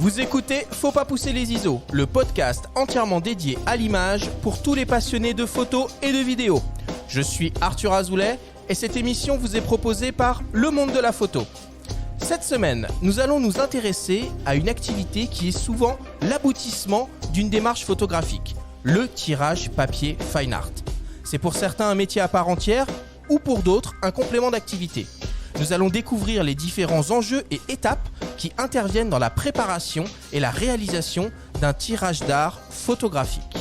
Vous écoutez Faut pas pousser les ISO, le podcast entièrement dédié à l'image pour tous les passionnés de photos et de vidéos. Je suis Arthur Azoulay et cette émission vous est proposée par Le Monde de la Photo. Cette semaine, nous allons nous intéresser à une activité qui est souvent l'aboutissement d'une démarche photographique, le tirage papier fine art. C'est pour certains un métier à part entière ou pour d'autres un complément d'activité. Nous allons découvrir les différents enjeux et étapes qui interviennent dans la préparation et la réalisation d'un tirage d'art photographique.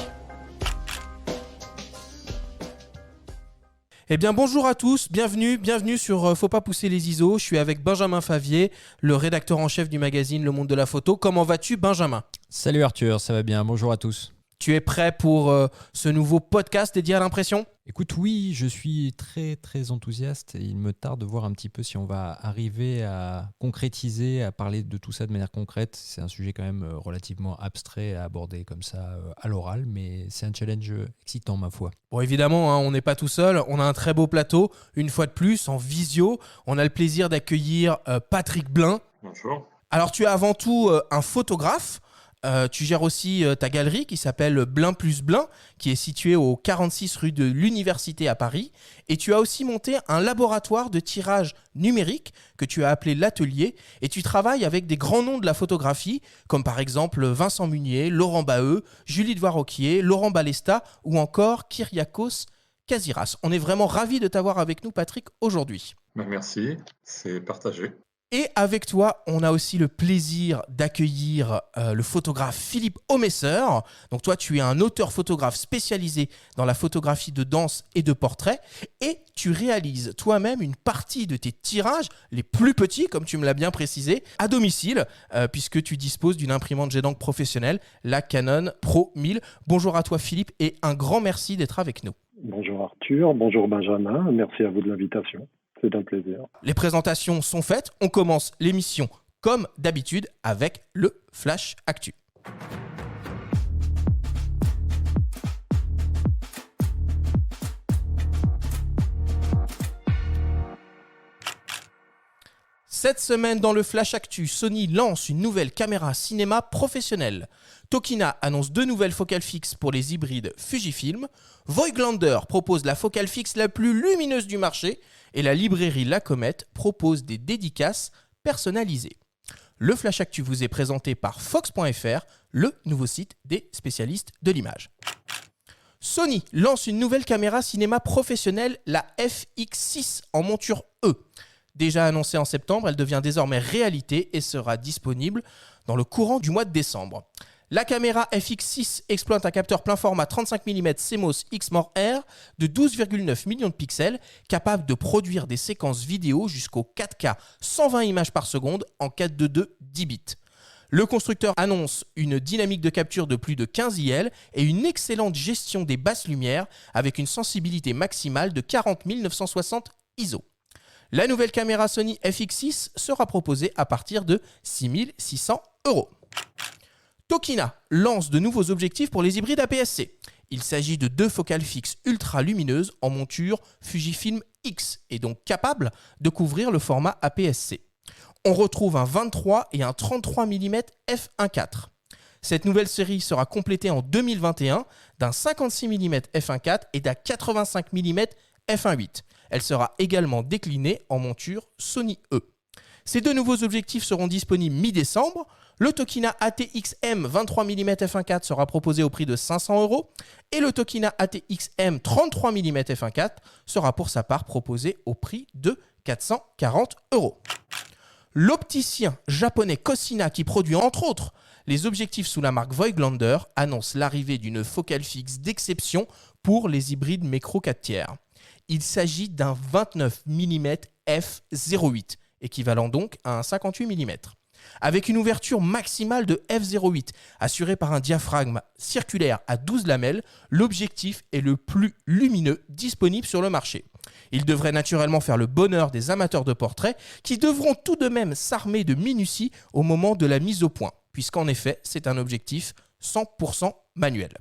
Eh bien bonjour à tous, bienvenue sur Faut pas pousser les ISO. Je suis avec Benjamin Favier, le rédacteur en chef du magazine Le Monde de la Photo. Comment vas-tu, Benjamin ? Salut Arthur, ça va bien, bonjour à tous. Tu es prêt pour ce nouveau podcast dédié à l'impression ? Écoute, oui, je suis très enthousiaste et il me tarde de voir un petit peu si on va arriver à concrétiser, à parler de tout ça de manière concrète. C'est un sujet quand même relativement abstrait à aborder comme ça à l'oral, mais c'est un challenge excitant ma foi. Bon, évidemment, on n'est pas tout seul, on a un très beau plateau, une fois de plus, en visio. On a le plaisir d'accueillir Patrick Blin. Bonjour. Alors tu es avant tout un photographe. Tu gères aussi ta galerie qui s'appelle Blin plus Blin, qui est située au 46 rue de l'Université à Paris. Et tu as aussi monté un laboratoire de tirage numérique que tu as appelé l'Atelier. Et tu travailles avec des grands noms de la photographie, comme par exemple Vincent Munier, Laurent Baheux, Julie Devoiroquier, Laurent Balesta ou encore Kyriakos Kaziras. On est vraiment ravis de t'avoir avec nous, Patrick, aujourd'hui. Merci, c'est partagé. Et avec toi, on a aussi le plaisir d'accueillir le photographe Philippe Omesser. Donc toi, tu es un auteur-photographe spécialisé dans la photographie de danse et de portrait. Et tu réalises toi-même une partie de tes tirages, les plus petits, comme tu me l'as bien précisé, à domicile, puisque tu disposes d'une imprimante jet d'encre professionnelle, la Canon Pro 1000. Bonjour à toi Philippe et un grand merci d'être avec nous. Bonjour Arthur, bonjour Benjamin, merci à vous de l'invitation. C'est un plaisir. Les présentations sont faites. On commence l'émission comme d'habitude avec le Flash Actu. Cette semaine dans le Flash Actu, Sony lance une nouvelle caméra cinéma professionnelle. Tokina annonce 2 nouvelles focales fixes pour les hybrides Fujifilm. Voigtlander propose la focale fixe la plus lumineuse du marché. Et la librairie La Comète propose des dédicaces personnalisées. Le Flash Actu vous est présenté par Fox.fr, le nouveau site des spécialistes de l'image. Sony lance une nouvelle caméra cinéma professionnelle, la FX6 en monture E. Déjà annoncée en septembre, elle devient désormais réalité et sera disponible dans le courant du mois de décembre. La caméra FX6 exploite un capteur plein format 35 mm CMOS Exmor R de 12,9 millions de pixels, capable de produire des séquences vidéo jusqu'au 4K 120 images par seconde en 4:2 10 bits. Le constructeur annonce une dynamique de capture de plus de 15 IL et une excellente gestion des basses lumières avec une sensibilité maximale de 40 960 ISO. La nouvelle caméra Sony FX6 sera proposée à partir de 6 600 €. Tokina lance de nouveaux objectifs pour les hybrides APS-C. Il s'agit de 2 focales fixes ultra lumineuses en monture Fujifilm X et donc capables de couvrir le format APS-C. On retrouve un 23 et un 33 mm f1.4. Cette nouvelle série sera complétée en 2021 d'un 56 mm f1.4 et d'un 85 mm f1.8. Elle sera également déclinée en monture Sony E. Ces 2 nouveaux objectifs seront disponibles mi-décembre. Le Tokina ATX-M 23 mm f1.4 sera proposé au prix de 500 € et le Tokina ATX-M 33 mm f1.4 sera pour sa part proposé au prix de 440 €. L'opticien japonais Cosina, qui produit entre autres les objectifs sous la marque Voigtlander, annonce l'arrivée d'une focale fixe d'exception pour les hybrides Mecro 4/3. Il s'agit d'un 29 mm f/08, équivalent donc à un 58 mm. Avec une ouverture maximale de f/08 assurée par un diaphragme circulaire à 12 lamelles, l'objectif est le plus lumineux disponible sur le marché. Il devrait naturellement faire le bonheur des amateurs de portraits qui devront tout de même s'armer de minutie au moment de la mise au point, puisqu'en effet, c'est un objectif 100% manuel.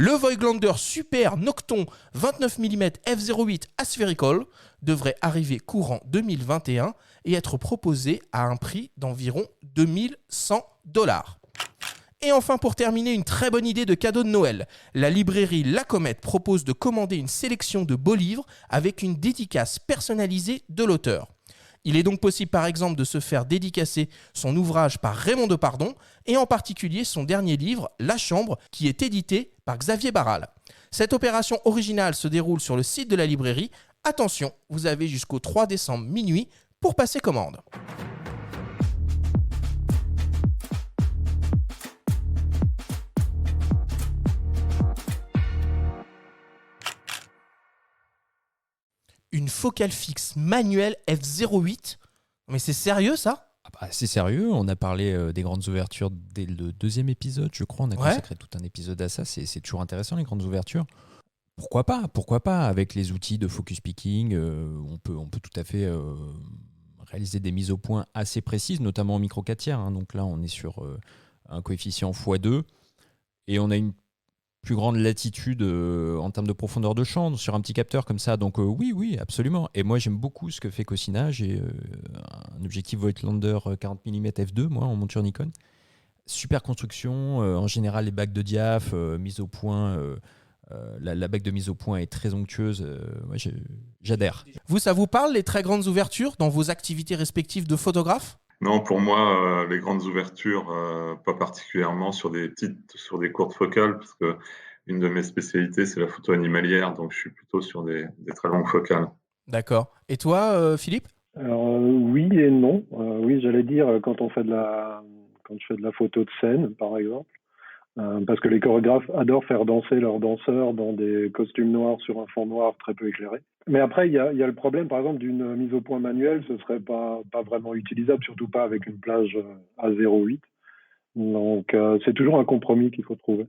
Le Voigtlander Super Nocton 29 mm f/08 Aspherical devrait arriver courant 2021 et être proposé à un prix d'environ $2100. Et enfin, pour terminer, une très bonne idée de cadeau de Noël. La librairie La Comète propose de commander une sélection de beaux livres avec une dédicace personnalisée de l'auteur. Il est donc possible par exemple de se faire dédicacer son ouvrage par Raymond Depardon et en particulier son dernier livre, La Chambre, qui est édité par Xavier Barral. Cette opération originale se déroule sur le site de la librairie. Attention, vous avez jusqu'au 3 décembre minuit pour passer commande. Une focale fixe manuelle f/08. Mais c'est sérieux ça ? C'est sérieux, on a parlé des grandes ouvertures dès le 2e épisode, je crois. On a consacré tout un épisode à ça. C'est toujours intéressant, les grandes ouvertures. Pourquoi pas ? Avec les outils de focus picking, on peut tout à fait réaliser des mises au point assez précises, notamment en micro 4 tiers. Donc là, on est sur un coefficient x2 et on a une plus grande latitude en termes de profondeur de champ sur un petit capteur comme ça. Donc oui, absolument. Et moi, j'aime beaucoup ce que fait Cosina. J'ai un objectif Voigtlander 40 mm f2, moi, en monture Nikon. Super construction. En général, les bagues de diaph, mise au point. La bague de mise au point est très onctueuse. Moi, j'adhère. Ça vous parle, les très grandes ouvertures dans vos activités respectives de photographe ? Non, pour moi, les grandes ouvertures, pas particulièrement sur des courtes focales, parce que une de mes spécialités, c'est la photo animalière, donc je suis plutôt sur des très longues focales. D'accord. Et toi, Philippe ? Alors, oui et non. Oui, j'allais dire quand je fais de la photo de scène, par exemple, parce que les chorégraphes adorent faire danser leurs danseurs dans des costumes noirs sur un fond noir très peu éclairé. Mais après, il y a le problème, par exemple, d'une mise au point manuelle, ce serait pas vraiment utilisable, surtout pas avec une plage à 0,8. Donc, c'est toujours un compromis qu'il faut trouver.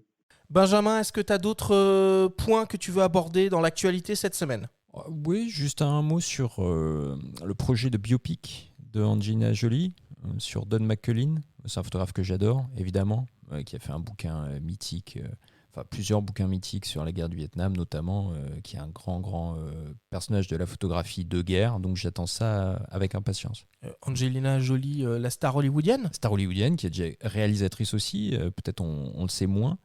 Benjamin, est-ce que tu as d'autres points que tu veux aborder dans l'actualité cette semaine ? Oui, juste un mot sur le projet de biopic de Angelina Jolie sur Don McCullin. C'est un photographe que j'adore, évidemment, qui a fait un bouquin mythique, plusieurs bouquins mythiques sur la guerre du Vietnam, notamment, qui est un grand personnage de la photographie de guerre. Donc j'attends ça avec impatience. Angelina Jolie, la star hollywoodienne ? Star hollywoodienne, qui est déjà réalisatrice aussi, peut-être on le sait moins,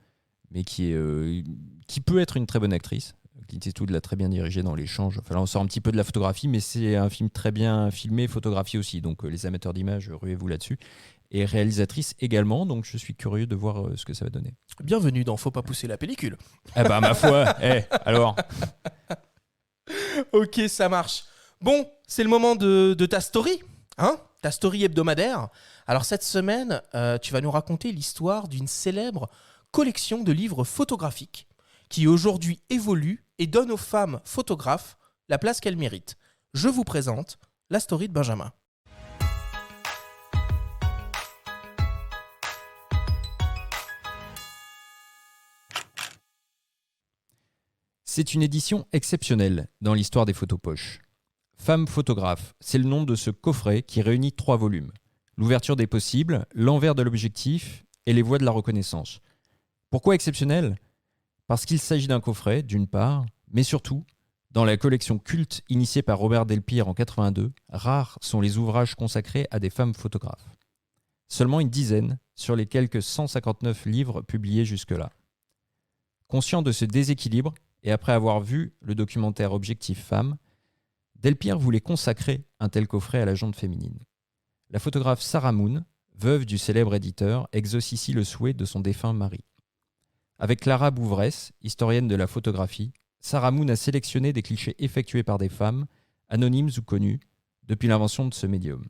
mais qui peut être une très bonne actrice. Clint Eastwood l'a très bien dirigé dans l'échange. Enfin, là, on sort un petit peu de la photographie, mais c'est un film très bien filmé, photographié aussi. Donc, les amateurs d'images, ruez-vous là-dessus. Et réalisatrice également, donc je suis curieux de voir ce que ça va donner. Bienvenue dans Faut pas pousser la pellicule. Eh ben, ma foi, alors. Ok, ça marche. Bon, c'est le moment de ta story, hein ? Ta story hebdomadaire. Alors, cette semaine, tu vas nous raconter l'histoire d'une célèbre collection de livres photographiques qui aujourd'hui évolue et donne aux femmes photographes la place qu'elles méritent. Je vous présente la story de Benjamin. C'est une édition exceptionnelle dans l'histoire des photopoches. Femme photographe, c'est le nom de ce coffret qui réunit 3 volumes. L'ouverture des possibles, l'envers de l'objectif et les voies de la reconnaissance. Pourquoi exceptionnel ? Parce qu'il s'agit d'un coffret, d'une part, mais surtout, dans la collection culte initiée par Robert Delpire en 82, rares sont les ouvrages consacrés à des femmes photographes. Seulement une dizaine sur les quelques 159 livres publiés jusque-là. Conscient de ce déséquilibre, et après avoir vu le documentaire Objectif Femmes, Delpire voulait consacrer un tel coffret à la jante féminine. La photographe Sarah Moon, veuve du célèbre éditeur, exauce ici le souhait de son défunt mari. Avec Clara Bouvresse, historienne de la photographie, Sarah Moon a sélectionné des clichés effectués par des femmes, anonymes ou connues, depuis l'invention de ce médium.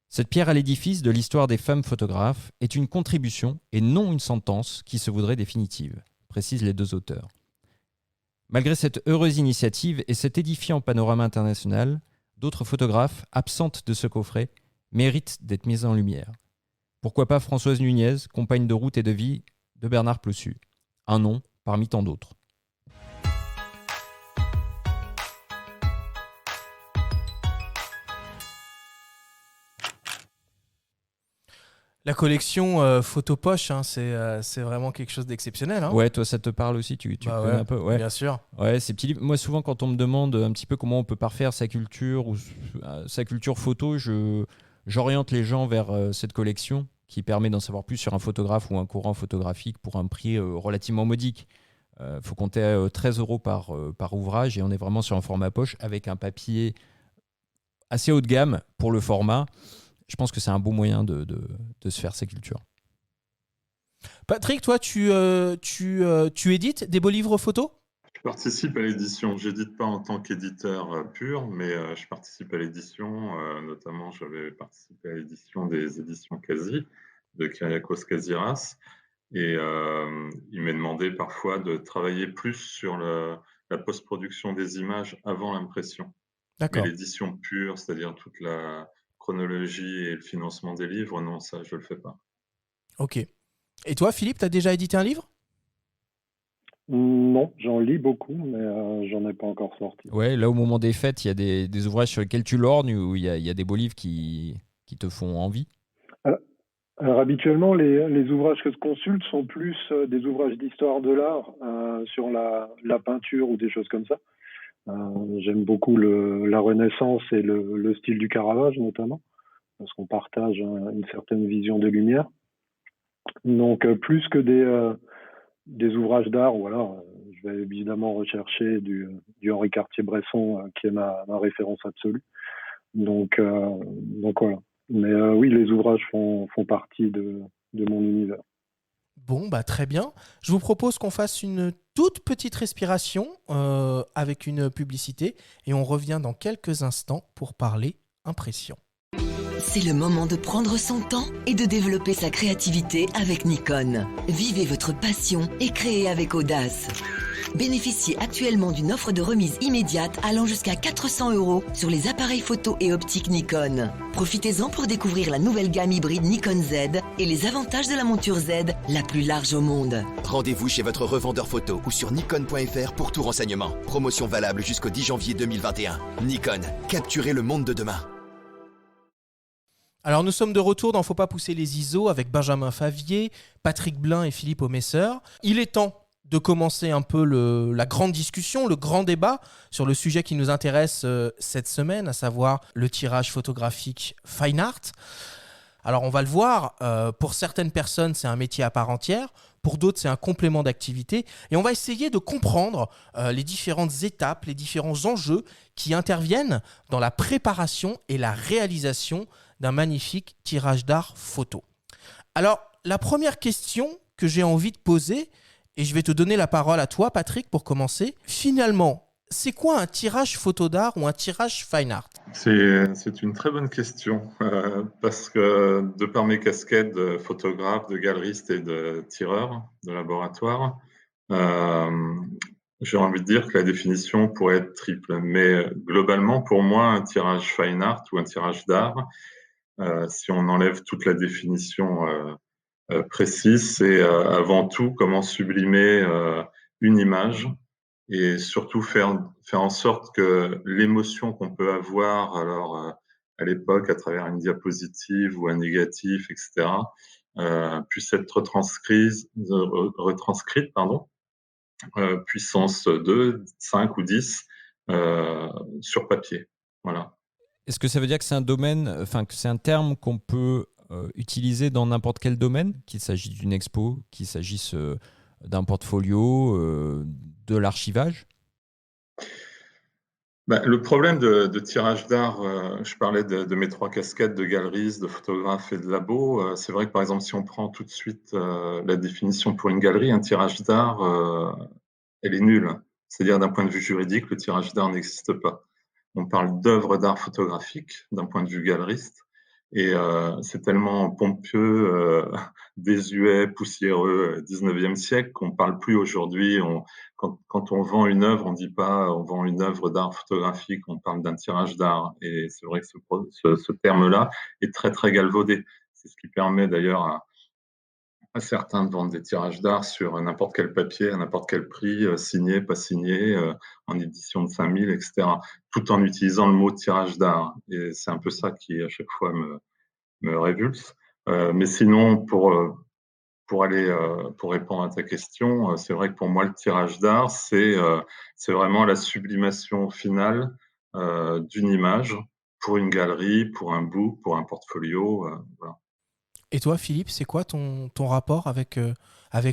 Cette pierre à l'édifice de l'histoire des femmes photographes est une contribution et non une sentence qui se voudrait définitive, précisent les 2 auteurs. Malgré cette heureuse initiative et cet édifiant panorama international, d'autres photographes, absentes de ce coffret, méritent d'être mises en lumière. Pourquoi pas Françoise Nunez, compagne de route et de vie de Bernard Plossu. Un nom parmi tant d'autres. La collection photo poche, hein, c'est vraiment quelque chose d'exceptionnel. Hein. Ouais, toi, ça te parle aussi, tu Bah connais ouais, un peu. Ouais. bien sûr. Ouais, ces petits livres. Moi, souvent, quand on me demande un petit peu comment on peut parfaire sa culture ou sa culture photo, j'oriente les gens vers cette collection qui permet d'en savoir plus sur un photographe ou un courant photographique pour un prix relativement modique. Faut compter 13 euros par ouvrage et on est vraiment sur un format poche avec un papier assez haut de gamme pour le format. Je pense que c'est un bon moyen de se faire sa culture. Patrick, toi, tu édites des beaux livres photos? Je participe à l'édition. J'édite pas en tant qu'éditeur pur, mais je participe à l'édition. Notamment, j'avais participé à l'édition des éditions Quasi de Kyriakos Kaziras. Et il m'est demandé parfois de travailler plus sur la post-production des images avant l'impression. Mais D'accord. l'édition pure, c'est-à-dire toute la chronologie et le financement des livres, non, ça, je le fais pas. Ok. Et toi, Philippe, t'as déjà édité un livre? Non, j'en lis beaucoup, mais j'en ai pas encore sorti. Ouais, là, au moment des fêtes, il y a des ouvrages sur lesquels tu lorgnes où il y a des beaux livres qui te font envie. Alors, alors, habituellement, les ouvrages que je consulte sont plus des ouvrages d'histoire de l'art sur la peinture ou des choses comme ça. J'aime beaucoup la Renaissance et le style du Caravage notamment, parce qu'on partage une certaine vision des Lumières. Donc, plus que des ouvrages d'art, voilà, je vais évidemment rechercher du Henri Cartier-Bresson, qui est ma référence absolue. Donc voilà. Mais oui, les ouvrages font partie de mon univers. Bon, bah très bien. Je vous propose qu'on fasse une toute petite respiration avec une publicité et on revient dans quelques instants pour parler impression. C'est le moment de prendre son temps et de développer sa créativité avec Nikon. Vivez votre passion et créez avec audace. Bénéficiez actuellement d'une offre de remise immédiate allant jusqu'à 400 € sur les appareils photo et optiques Nikon. Profitez-en pour découvrir la nouvelle gamme hybride Nikon Z et les avantages de la monture Z, la plus large au monde. Rendez-vous chez votre revendeur photo ou sur nikon.fr pour tout renseignement. Promotion valable jusqu'au 10 janvier 2021. Nikon, capturez le monde de demain. Alors nous sommes de retour dans Faut pas pousser les ISO avec Benjamin Favier, Patrick Blin et Philippe Aumesseur. Il est temps de commencer un peu la grande discussion, le grand débat sur le sujet qui nous intéresse cette semaine, à savoir le tirage photographique fine art. Alors on va le voir, pour certaines personnes c'est un métier à part entière, pour d'autres c'est un complément d'activité et on va essayer de comprendre les différentes étapes, les différents enjeux qui interviennent dans la préparation et la réalisation d'un magnifique tirage d'art photo. Alors la première question que j'ai envie de poser, et je vais te donner la parole à toi Patrick pour commencer, finalement c'est quoi un tirage photo d'art ou un tirage fine art? C'est une très bonne question parce que de par mes casquettes de photographe, de galeriste et de tireur de laboratoire, j'ai envie de dire que la définition pourrait être triple. Mais globalement, pour moi, un tirage fine art ou un tirage d'art, si on enlève toute la définition précise, c'est avant tout comment sublimer une image et surtout faire en sorte que l'émotion qu'on peut avoir alors à l'époque à travers une diapositive ou un négatif, etc., puisse être retranscrite, puissance 2, 5 ou 10 sur papier. Voilà. Est-ce que ça veut dire que c'est un domaine, enfin que c'est un terme qu'on peut utiliser dans n'importe quel domaine, qu'il s'agisse d'une expo, qu'il s'agisse d'un portfolio, de l'archivage? Le problème de tirage d'art, je parlais de mes trois casquettes de galeriste, de photographe et de labo. C'est vrai que par exemple, si on prend tout de suite la définition pour une galerie, un tirage d'art, elle est nulle. C'est-à-dire d'un point de vue juridique, le tirage d'art n'existe pas. On parle d'œuvres d'art photographique d'un point de vue galeriste. Et c'est tellement pompeux, désuet, poussiéreux, 19e siècle qu'on parle plus aujourd'hui. Quand on vend une œuvre, on dit pas on vend une œuvre d'art photographique, on parle d'un tirage d'art. Et c'est vrai que ce terme-là est très, très galvaudé. C'est ce qui permet d'ailleurs à certains de vendre des tirages d'art sur n'importe quel papier, à n'importe quel prix, signé, pas signé, en édition de 5000, etc., tout en utilisant le mot tirage d'art. Et c'est un peu ça qui, à chaque fois, me révulse. Mais sinon, pour répondre à ta question, c'est vrai que pour moi, le tirage d'art, c'est vraiment la sublimation finale d'une image pour une galerie, pour un book, pour un portfolio. Voilà. Et toi, Philippe, c'est quoi ton rapport avec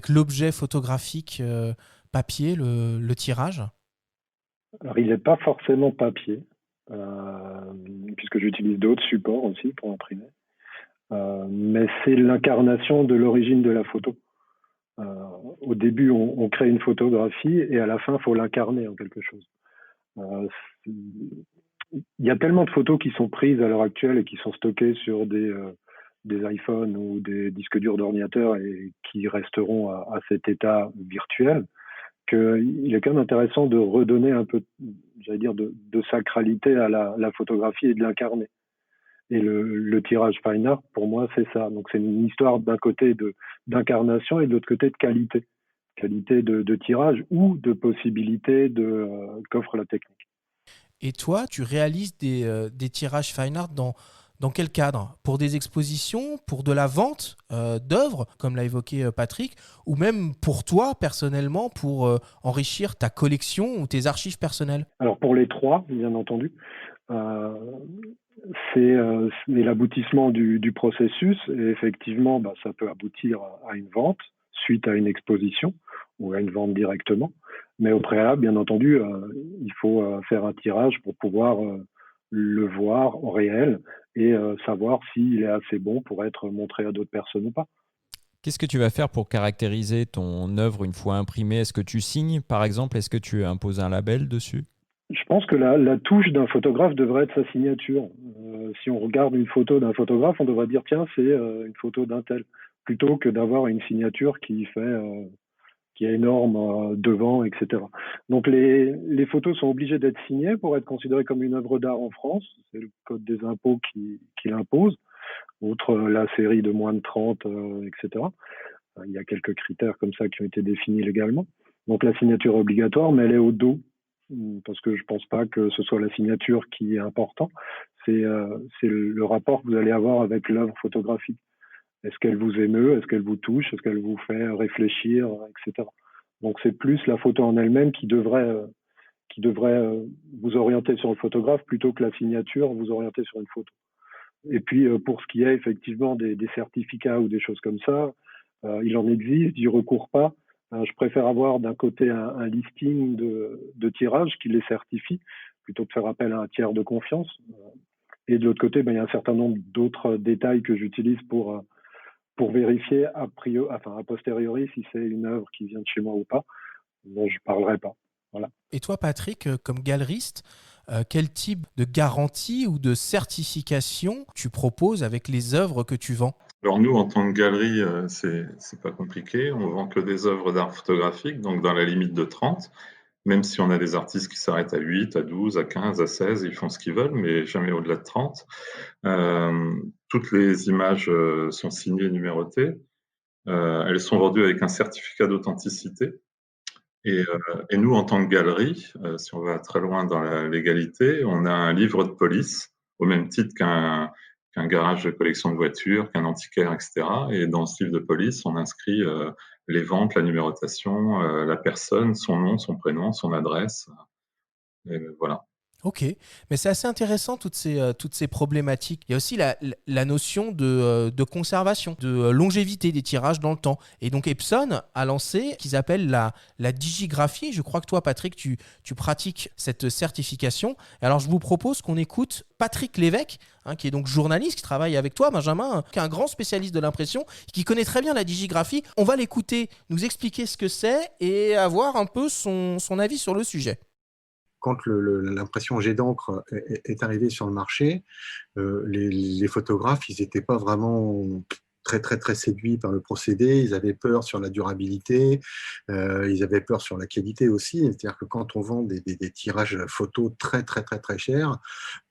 l'objet photographique papier, le tirage? Alors, il n'est pas forcément papier, puisque j'utilise d'autres supports aussi pour imprimer. Mais c'est l'incarnation de l'origine de la photo. Euh, Au début, on crée une photographie et à la fin, il faut l'incarner en quelque chose. Euh, il y a tellement de photos qui sont prises à l'heure actuelle et qui sont stockées sur des iPhones ou des disques durs d'ordinateur et qui resteront à cet état virtuel, qu'il est quand même intéressant de redonner un peu, j'allais dire, de sacralité à la photographie et de l'incarner. Et le tirage fine art, pour moi, c'est ça. Donc, c'est une histoire d'un côté d'incarnation et de l'autre côté de qualité. Qualité de tirage ou de possibilité qu'offre la technique. Et toi, tu réalises des tirages fine art dans quel cadre? Pour des expositions, pour de la vente d'œuvres, comme l'a évoqué Patrick, ou même pour toi, personnellement, pour enrichir ta collection ou tes archives personnelles? Alors, pour les trois, bien entendu, euh, c'est l'aboutissement du processus. Et effectivement, ça peut aboutir à une vente suite à une exposition ou à une vente directement. Mais au préalable, bien entendu, il faut faire un tirage pour pouvoir le voir au réel et savoir s'il est assez bon pour être montré à d'autres personnes ou pas. Qu'est-ce que tu vas faire pour caractériser ton œuvre une fois imprimée? Est-ce que tu signes, par exemple? Est-ce que tu imposes un label dessus? Je pense que la touche d'un photographe devrait être sa signature. Si on regarde une photo d'un photographe, on devrait dire tiens, c'est une photo d'un tel, plutôt que d'avoir une signature qui est énorme devant, etc. Donc les photos sont obligées d'être signées pour être considérées comme une œuvre d'art en France. C'est le code des impôts qui l'impose, outre la série de moins de 30, etc. Il y a quelques critères comme ça qui ont été définis légalement. Donc la signature est obligatoire, mais elle est au dos, parce que je ne pense pas que ce soit la signature qui est important. C'est le rapport que vous allez avoir avec l'œuvre photographique. Est-ce qu'elle vous émeut? Est-ce qu'elle vous touche? Est-ce qu'elle vous fait réfléchir, etc. Donc c'est plus la photo en elle-même qui devrait vous orienter sur le photographe plutôt que la signature vous orienter sur une photo. Et puis pour ce qui est effectivement des certificats ou des choses comme ça, il en existe, j'y recours pas. Je préfère avoir d'un côté un listing de tirages qui les certifie plutôt que faire appel à un tiers de confiance. Et de l'autre côté, il y a un certain nombre d'autres détails que j'utilise pour vérifier a posteriori si c'est une œuvre qui vient de chez moi ou pas, dont je ne parlerai pas. Voilà. Et toi, Patrick, comme galeriste, quel type de garantie ou de certification tu proposes avec les œuvres que tu vends? Alors nous, en tant que galerie, c'est pas compliqué. On vend que des œuvres d'art photographique, donc dans la limite de 30. Même si on a des artistes qui s'arrêtent à 8, à 12, à 15, à 16, ils font ce qu'ils veulent, mais jamais au-delà de 30. Toutes les images sont signées et numérotées. Elles sont vendues avec un certificat d'authenticité. Et nous, en tant que galerie, si on va très loin dans la légalité, on a un livre de police, au même titre qu'un garage de collection de voitures, qu'un antiquaire, etc. Et dans ce livre de police, on inscrit les ventes, la numérotation, la personne, son nom, son prénom, son adresse. Et voilà. Ok, mais c'est assez intéressant toutes ces problématiques. Il y a aussi la notion de conservation, de longévité des tirages dans le temps. Et donc Epson a lancé ce qu'ils appellent la digigraphie. Je crois que toi, Patrick, tu pratiques cette certification. Et alors je vous propose qu'on écoute Patrick Lévesque, qui est donc journaliste, qui travaille avec toi, Benjamin, qui est un grand spécialiste de l'impression, qui connaît très bien la digigraphie. On va l'écouter nous expliquer ce que c'est et avoir un peu son avis sur le sujet. Quand l'impression jet d'encre est arrivée sur le marché, les photographes, ils n'étaient pas vraiment très, très, très séduits par le procédé. Ils avaient peur sur la durabilité, ils avaient peur sur la qualité aussi. C'est-à-dire que quand on vend des tirages photos très, très, très, très chers,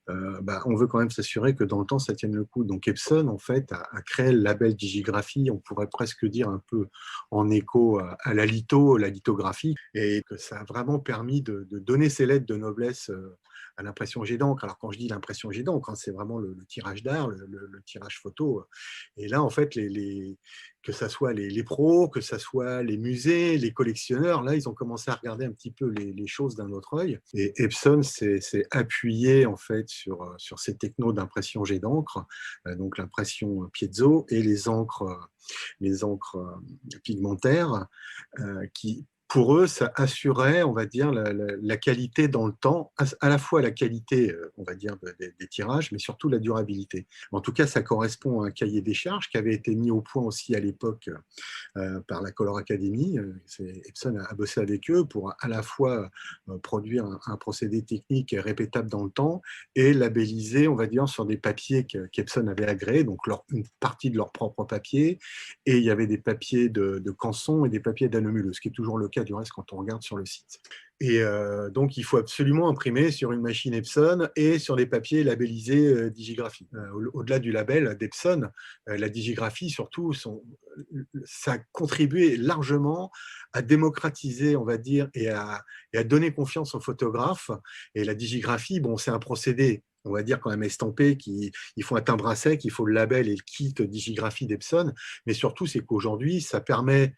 on veut quand même s'assurer que dans le temps, ça tienne le coup. Donc Epson, en fait, a créé le label Digigraphie, on pourrait presque dire un peu en écho à la lithographie, et que ça a vraiment permis de donner ces lettres de noblesse à l'impression jet d'encre. Alors quand je dis l'impression jet d'encre, c'est vraiment le tirage d'art, le tirage photo. Et là, en fait, que ça soit les pros, que ça soit les musées, les collectionneurs, là, ils ont commencé à regarder un petit peu les choses d'un autre œil. Et Epson s'est appuyé en fait sur ces technos d'impression jet d'encre, donc l'impression piezo et les encres pigmentaires, qui pour eux, ça assurait, on va dire, la qualité dans le temps, à la fois la qualité, on va dire, des tirages, mais surtout la durabilité. En tout cas, ça correspond à un cahier des charges qui avait été mis au point aussi à l'époque par la Color Academy. Epson a bossé avec eux pour à la fois produire un procédé technique répétable dans le temps et labelliser, on va dire, sur des papiers qu'Epson avait agréés, donc une partie de leur propre papier, et il y avait des papiers de Canson et des papiers d'Anomuleux, ce qui est toujours le cas du reste quand on regarde sur le site. Et donc, il faut absolument imprimer sur une machine Epson et sur des papiers labellisés Digigraphie. Au-delà du label d'Epson, la Digigraphie, surtout, ça a contribué largement à démocratiser, on va dire, et à donner confiance aux photographes. Et la Digigraphie, c'est un procédé, on va dire quand même estampé, il faut un timbre à sec, il faut le label et le kit Digigraphie d'Epson, mais surtout, c'est qu'aujourd'hui, ça permet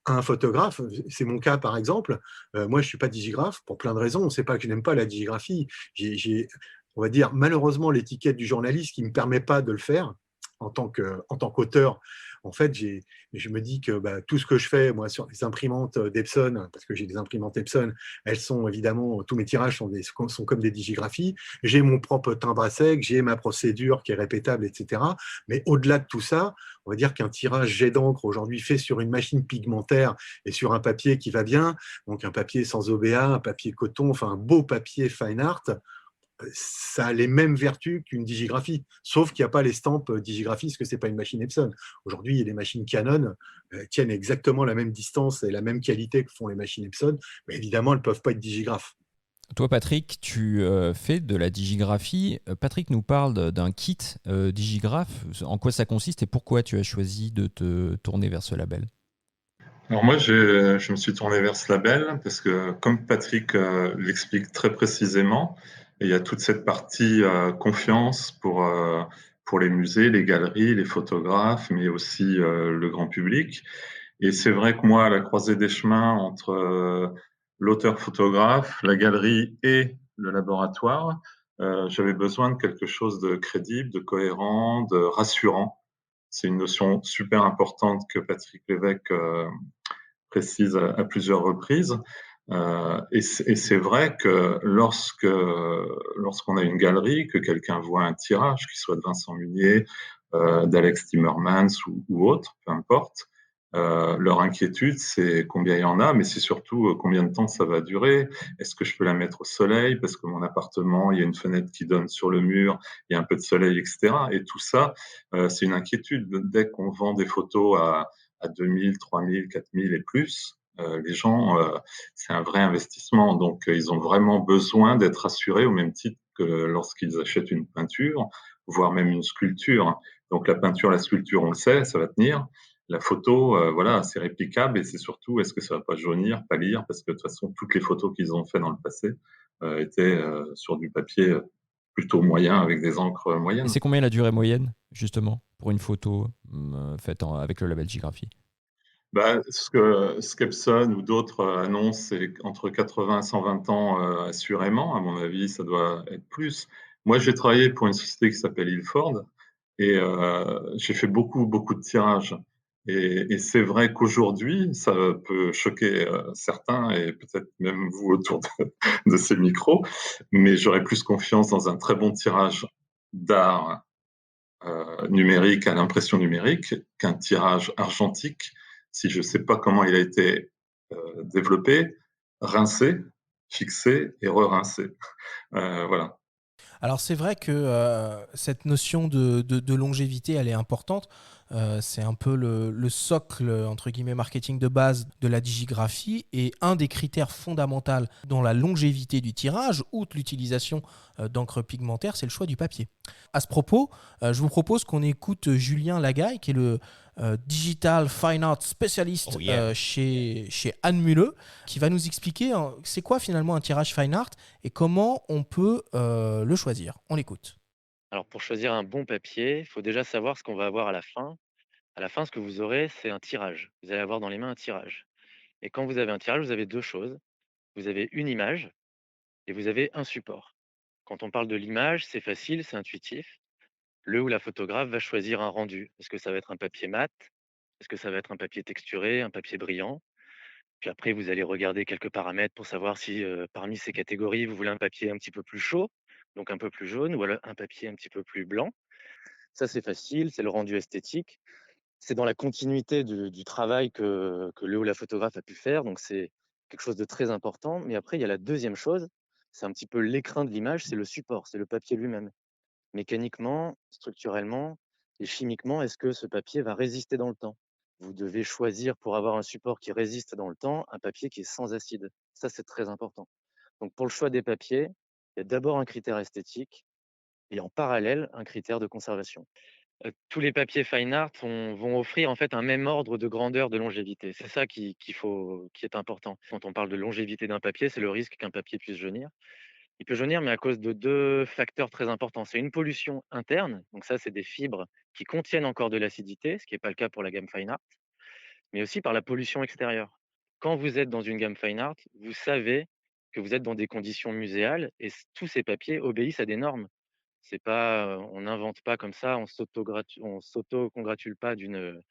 à un photographe, c'est mon cas par exemple, moi je ne suis pas digigraphe pour plein de raisons, c'est pas que je n'aime pas la digigraphie, on va dire malheureusement l'étiquette du journaliste qui ne me permet pas de le faire en tant qu'auteur. En fait, je me dis que tout ce que je fais, moi, sur les imprimantes d'Epson, parce que j'ai des imprimantes Epson, elles sont évidemment, tous mes tirages sont comme des digigraphies. J'ai mon propre timbre à sec, j'ai ma procédure qui est répétable, etc. Mais au-delà de tout ça, on va dire qu'un tirage jet d'encre aujourd'hui fait sur une machine pigmentaire et sur un papier qui va bien, donc un papier sans OBA, un papier coton, enfin un beau papier fine art, ça a les mêmes vertus qu'une digigraphie, sauf qu'il n'y a pas l'estampe digigraphie, parce que ce n'est pas une machine Epson. Aujourd'hui, les machines Canon tiennent exactement la même distance et la même qualité que font les machines Epson, mais évidemment, elles ne peuvent pas être digigraphes. Toi, Patrick, tu fais de la digigraphie. Patrick nous parle d'un kit digigraphe. En quoi ça consiste et pourquoi tu as choisi de te tourner vers ce label ? Alors moi, je me suis tourné vers ce label parce que, comme Patrick l'explique très précisément, il y a toute cette partie confiance pour les musées, les galeries, les photographes, mais aussi le grand public. Et c'est vrai que moi, à la croisée des chemins entre l'auteur-photographe, la galerie et le laboratoire, j'avais besoin de quelque chose de crédible, de cohérent, de rassurant. C'est une notion super importante que Patrick Lévesque précise à plusieurs reprises. Et c'est vrai que lorsqu'on a une galerie, que quelqu'un voit un tirage, qui soit de Vincent Munier, d'Alex Timmermans ou autre, peu importe, leur inquiétude, c'est combien il y en a, mais c'est surtout combien de temps ça va durer. Est-ce que je peux la mettre au soleil parce que mon appartement, il y a une fenêtre qui donne sur le mur, il y a un peu de soleil, etc. Et tout ça, c'est une inquiétude. Dès qu'on vend des photos à 2000, 3000, 4000 et plus, les gens, c'est un vrai investissement. Donc, ils ont vraiment besoin d'être assurés au même titre que lorsqu'ils achètent une peinture, voire même une sculpture. Donc, la peinture, la sculpture, on le sait, ça va tenir. La photo, voilà, c'est réplicable et c'est surtout, est-ce que ça va pas jaunir, pâlir, parce que de toute façon, toutes les photos qu'ils ont fait dans le passé étaient sur du papier plutôt moyen avec des encres moyennes. Et c'est combien la durée moyenne, justement, pour une photo faite avec le label Digigraphie ? Ce qu'Epson ou d'autres annoncent, c'est entre 80 et 120 ans assurément. À mon avis, ça doit être plus. Moi, j'ai travaillé pour une société qui s'appelle Ilford et j'ai fait beaucoup de tirages. Et c'est vrai qu'aujourd'hui, ça peut choquer certains et peut-être même vous autour de ces micros, mais j'aurais plus confiance dans un très bon tirage d'art numérique à l'impression numérique qu'un tirage argentique si je ne sais pas comment il a été développé, rincé, fixé et re-rincé. Voilà. Alors c'est vrai que cette notion de longévité, elle est importante. C'est un peu le socle, entre guillemets, marketing de base de la digigraphie. Et un des critères fondamentaux dans la longévité du tirage, outre l'utilisation d'encre pigmentaire, c'est le choix du papier. À ce propos, je vous propose qu'on écoute Julien Lagaille, qui est le Digital Fine Art spécialiste Oh yeah. chez Anne Muleux, qui va nous expliquer c'est quoi finalement un tirage Fine Art et comment on peut le choisir. On l'écoute. Alors pour choisir un bon papier, il faut déjà savoir ce qu'on va avoir à la fin. À la fin, ce que vous aurez, c'est un tirage. Vous allez avoir dans les mains un tirage. Et quand vous avez un tirage, vous avez deux choses. Vous avez une image et vous avez un support. Quand on parle de l'image, c'est facile, c'est intuitif. Le ou la photographe va choisir un rendu. Est-ce que ça va être un papier mat? Est-ce que ça va être un papier texturé, un papier brillant? Puis après, vous allez regarder quelques paramètres pour savoir si parmi ces catégories, vous voulez un papier un petit peu plus chaud, donc un peu plus jaune, ou alors un papier un petit peu plus blanc. Ça, c'est facile, c'est le rendu esthétique. C'est dans la continuité du travail que le ou la photographe a pu faire, donc c'est quelque chose de très important. Mais après, il y a la deuxième chose, c'est un petit peu l'écrin de l'image, c'est le support, c'est le papier lui-même. Mécaniquement, structurellement et chimiquement, est-ce que ce papier va résister dans le temps? Vous devez choisir pour avoir un support qui résiste dans le temps, un papier qui est sans acide. Ça, c'est très important. Donc pour le choix des papiers, il y a d'abord un critère esthétique et en parallèle, un critère de conservation. Tous les papiers fine art vont offrir en fait un même ordre de grandeur de longévité. C'est ça qui est important. Quand on parle de longévité d'un papier, c'est le risque qu'un papier puisse jaunir. Il peut jaunir, mais à cause de deux facteurs très importants. C'est une pollution interne, donc ça, c'est des fibres qui contiennent encore de l'acidité, ce qui n'est pas le cas pour la gamme fine art, mais aussi par la pollution extérieure. Quand vous êtes dans une gamme fine art, vous savez que vous êtes dans des conditions muséales et tous ces papiers obéissent à des normes. C'est pas, on n'invente pas comme ça, on s'auto-congratule pas d'une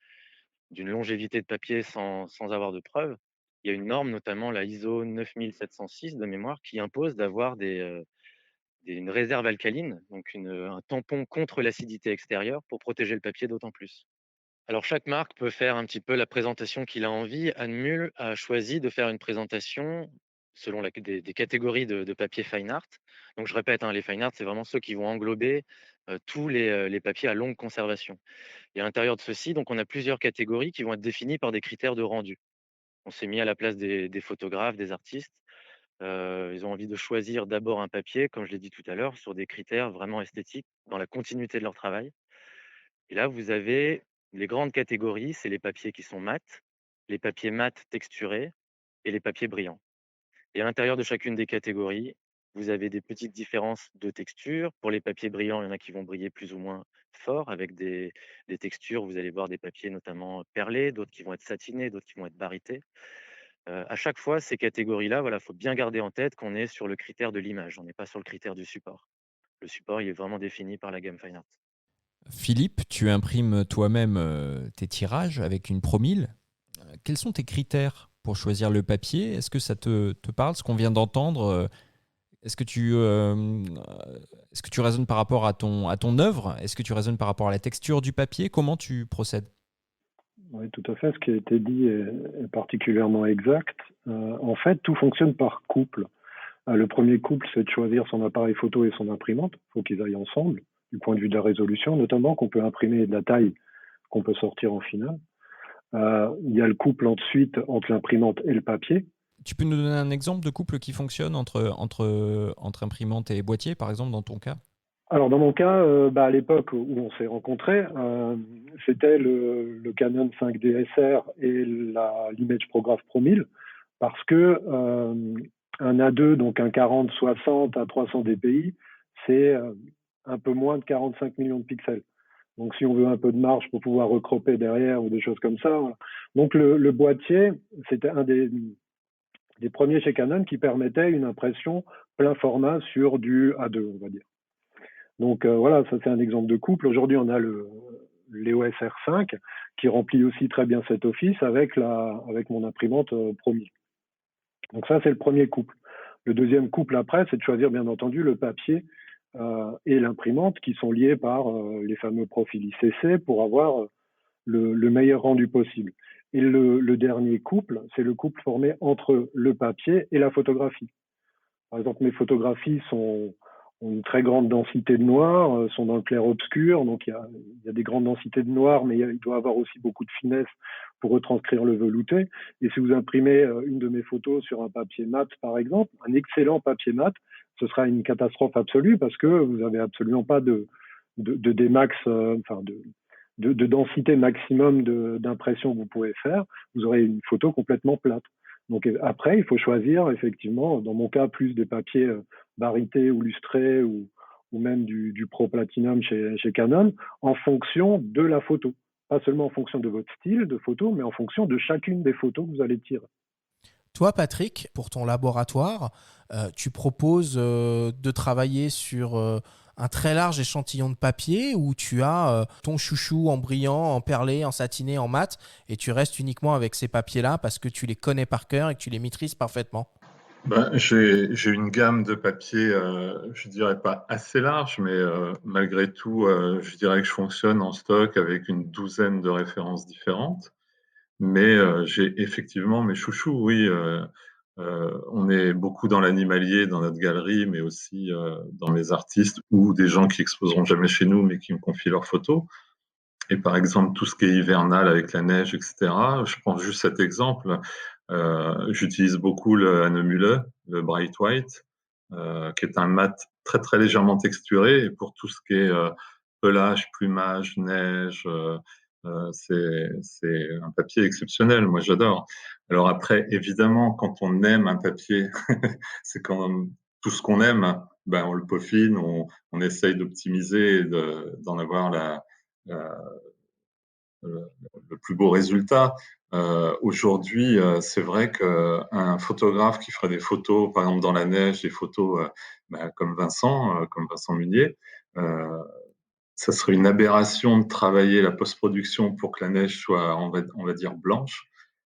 longévité de papier sans avoir de preuves. Il y a une norme, notamment la ISO 9706 de mémoire, qui impose d'avoir une réserve alcaline, donc un tampon contre l'acidité extérieure pour protéger le papier d'autant plus. Alors chaque marque peut faire un petit peu la présentation qu'il a envie. Anne Mul a choisi de faire une présentation selon des catégories de papier fine art. Donc je répète, hein, les fine art, c'est vraiment ceux qui vont englober tous les papiers à longue conservation. Et à l'intérieur de ceux-ci, donc on a plusieurs catégories qui vont être définies par des critères de rendu. On s'est mis à la place des photographes, des artistes. Ils ont envie de choisir d'abord un papier, comme je l'ai dit tout à l'heure, sur des critères vraiment esthétiques, dans la continuité de leur travail. Et là, vous avez les grandes catégories, c'est les papiers qui sont mat, les papiers mat texturés et les papiers brillants. Et à l'intérieur de chacune des catégories, vous avez des petites différences de texture. Pour les papiers brillants, il y en a qui vont briller plus ou moins fort, avec des textures, vous allez voir des papiers notamment perlés, d'autres qui vont être satinés, d'autres qui vont être barités. À chaque fois, ces catégories-là, voilà, faut bien garder en tête qu'on est sur le critère de l'image, on n'est pas sur le critère du support. Le support, il est vraiment défini par la gamme Fine Art. Philippe, tu imprimes toi-même tes tirages avec une Promille. Quels sont tes critères pour choisir le papier? Est-ce que ça te parle, ce qu'on vient d'entendre? Est-ce que tu raisonnes par rapport à ton œuvre? Est-ce que tu raisonnes par rapport à la texture du papier? Comment tu procèdes? Oui, tout à fait. Ce qui a été dit est particulièrement exact. En fait, tout fonctionne par couple. Le premier couple, c'est de choisir son appareil photo et son imprimante. Il faut qu'ils aillent ensemble, du point de vue de la résolution, notamment qu'on peut imprimer de la taille qu'on peut sortir en finale. Il y a le couple ensuite entre l'imprimante et le papier. Tu peux nous donner un exemple de couple qui fonctionne entre imprimante et boîtier, par exemple, dans ton cas? Alors dans mon cas, à l'époque où on s'est rencontrés, c'était le Canon 5D SR et l'Image Prograph Pro 1000, parce que un A2, donc un 40-60 à 300 dpi, c'est un peu moins de 45 millions de pixels. Donc si on veut un peu de marge pour pouvoir recroper derrière ou des choses comme ça. Voilà. Donc le boîtier, c'était un des premiers chez Canon qui permettait une impression plein format sur du A2, on va dire. Donc voilà, ça c'est un exemple de couple. Aujourd'hui, on a l'EOS R5 qui remplit aussi très bien cet office avec mon imprimante Pro 1000. Donc ça, c'est le premier couple. Le deuxième couple après, c'est de choisir bien entendu le papier et l'imprimante qui sont liés par les fameux profils ICC pour avoir le meilleur rendu possible. Et le dernier couple, c'est le couple formé entre le papier et la photographie. Par exemple, mes photographies sont ont une très grande densité de noir, sont dans le clair-obscur, donc il y a des grandes densités de noir, mais il doit avoir aussi beaucoup de finesse pour retranscrire le velouté. Et si vous imprimez une de mes photos sur un papier mat, par exemple, un excellent papier mat, ce sera une catastrophe absolue parce que vous n'avez absolument pas de Dmax, de densité maximum d'impression que vous pouvez faire. Vous aurez une photo complètement plate. Donc après, il faut choisir effectivement, dans mon cas, plus des papiers barités ou lustrés ou même du Pro Platinum chez Canon, en fonction de la photo. Pas seulement en fonction de votre style de photo, mais en fonction de chacune des photos que vous allez tirer. Toi, Patrick, pour ton laboratoire, tu proposes de travailler sur un très large échantillon de papier où tu as ton chouchou en brillant, en perlé, en satiné, en mat, et tu restes uniquement avec ces papiers-là parce que tu les connais par cœur et que tu les maîtrises parfaitement. J'ai une gamme de papiers, je dirais pas assez large, mais malgré tout, je dirais que je fonctionne en stock avec une douzaine de références différentes. Mais j'ai effectivement mes chouchous, oui. On est beaucoup dans l'animalier, dans notre galerie, mais aussi dans mes artistes ou des gens qui exposeront jamais chez nous, mais qui me confient leurs photos. Et par exemple, tout ce qui est hivernal avec la neige, etc. Je prends juste cet exemple. J'utilise beaucoup le Hahnemühle, le Bright White, qui est un mat très très légèrement texturé. Et pour tout ce qui est pelage, plumage, neige, c'est un papier exceptionnel. Moi, j'adore. Alors après, évidemment, quand on aime un papier, c'est quand même tout ce qu'on aime, ben, on le peaufine, on essaye d'optimiser et d'en avoir le plus beau résultat. Aujourd'hui, c'est vrai qu'un photographe qui ferait des photos, par exemple dans la neige, des photos comme Vincent Munier, ça serait une aberration de travailler la post-production pour que la neige soit, on va dire, blanche,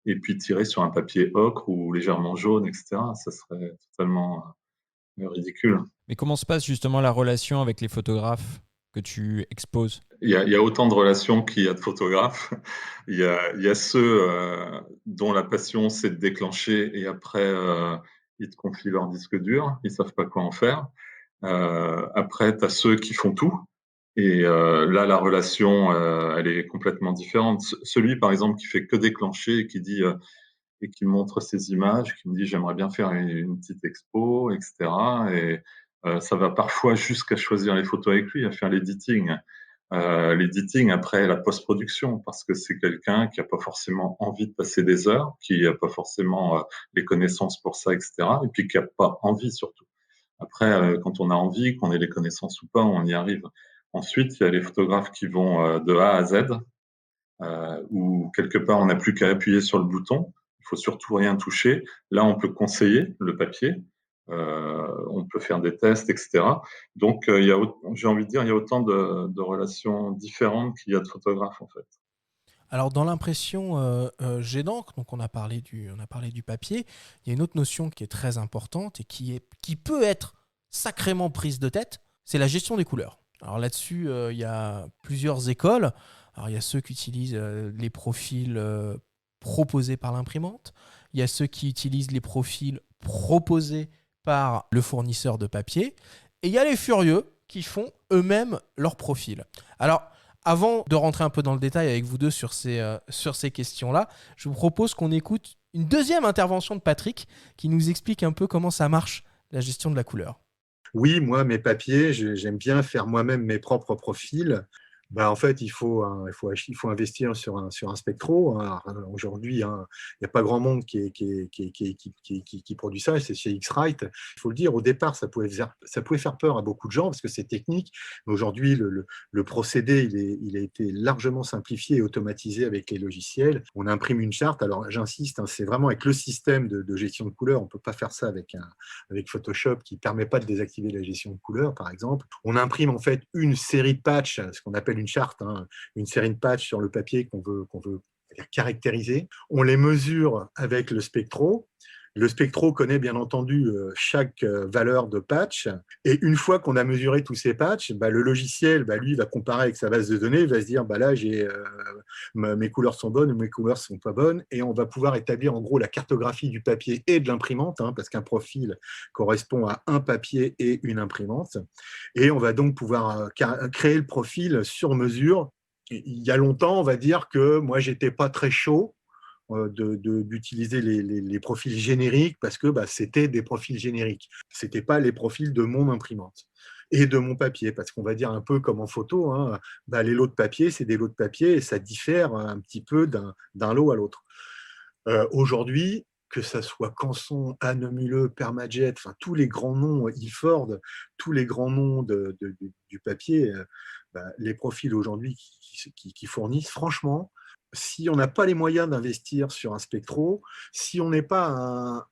et puis tirer sur un papier ocre ou légèrement jaune, etc. Ça serait totalement ridicule. Mais comment se passe justement la relation avec les photographes que tu exposes? Il y a autant de relations qu'il y a de photographes. Il y a ceux dont la passion, c'est de déclencher et après, ils te confient leur disque dur. Ils savent pas quoi en faire. Après, tu as ceux qui font tout. Et là, la relation, elle est complètement différente. Celui, par exemple, qui fait que déclencher et qui dit et qui montre ses images, qui me dit j'aimerais bien faire une petite expo, etc. Et ça va parfois jusqu'à choisir les photos avec lui, à faire l'editing. L'editing après la post-production, parce que c'est quelqu'un qui n'a pas forcément envie de passer des heures, qui n'a pas forcément les connaissances pour ça, etc. Et puis qui n'a pas envie surtout. Après, quand on a envie, qu'on ait les connaissances ou pas, on y arrive. Ensuite, il y a les photographes qui vont de A à Z, où quelque part, on n'a plus qu'à appuyer sur le bouton. Il faut surtout rien toucher. Là, on peut conseiller le papier. On peut faire des tests, etc. Donc, j'ai envie de dire, il y a autant de relations différentes qu'il y a de photographes, en fait. Alors, dans l'impression jet d'encre, donc on a parlé du papier, il y a une autre notion qui est très importante et qui peut être sacrément prise de tête, c'est la gestion des couleurs. Alors là-dessus, il y a plusieurs écoles. Alors, il y a ceux qui utilisent les profils proposés par l'imprimante. Il y a ceux qui utilisent les profils proposés par le fournisseur de papier. Et il y a les furieux qui font eux-mêmes leur profil. Alors, avant de rentrer un peu dans le détail avec vous deux sur ces questions-là, je vous propose qu'on écoute une deuxième intervention de Patrick qui nous explique un peu comment ça marche, la gestion de la couleur. Oui, moi, mes papiers, j'aime bien faire moi-même mes propres profils. En fait, il faut investir sur un spectro. Aujourd'hui, il n'y a pas grand monde qui produit ça, c'est chez X-Rite. Il faut le dire, au départ, ça pouvait faire peur à beaucoup de gens parce que c'est technique. Mais aujourd'hui, le procédé, il a été largement simplifié et automatisé avec les logiciels. On imprime une charte. Alors, j'insiste, c'est vraiment avec le système de gestion de couleurs. On ne peut pas faire ça avec Photoshop qui ne permet pas de désactiver la gestion de couleurs, par exemple. On imprime en fait une série de patchs, ce qu'on appelle une charte, une série de patchs sur le papier qu'on veut caractériser. On les mesure avec le spectro. Le Spectro connaît bien entendu chaque valeur de patch. Et une fois qu'on a mesuré tous ces patchs, le logiciel, lui, va comparer avec sa base de données, il va se dire, là, mes couleurs sont bonnes ou mes couleurs ne sont pas bonnes. Et on va pouvoir établir en gros la cartographie du papier et de l'imprimante, parce qu'un profil correspond à un papier et une imprimante. Et on va donc pouvoir créer le profil sur mesure. Il y a longtemps, on va dire que moi, je n'étais pas très chaud d'utiliser les profils génériques parce que c'était des profils génériques. Ce n'étaient pas les profils de mon imprimante et de mon papier, parce qu'on va dire un peu comme en photo, les lots de papier, c'est des lots de papier et ça diffère un petit peu d'un lot à l'autre. Aujourd'hui, que ce soit Canson, Hahnemuhle, Permajet, tous les grands noms, Ilford, tous les grands noms du papier, les profils aujourd'hui qui fournissent, franchement, si on n'a pas les moyens d'investir sur un Spectro, si on n'est pas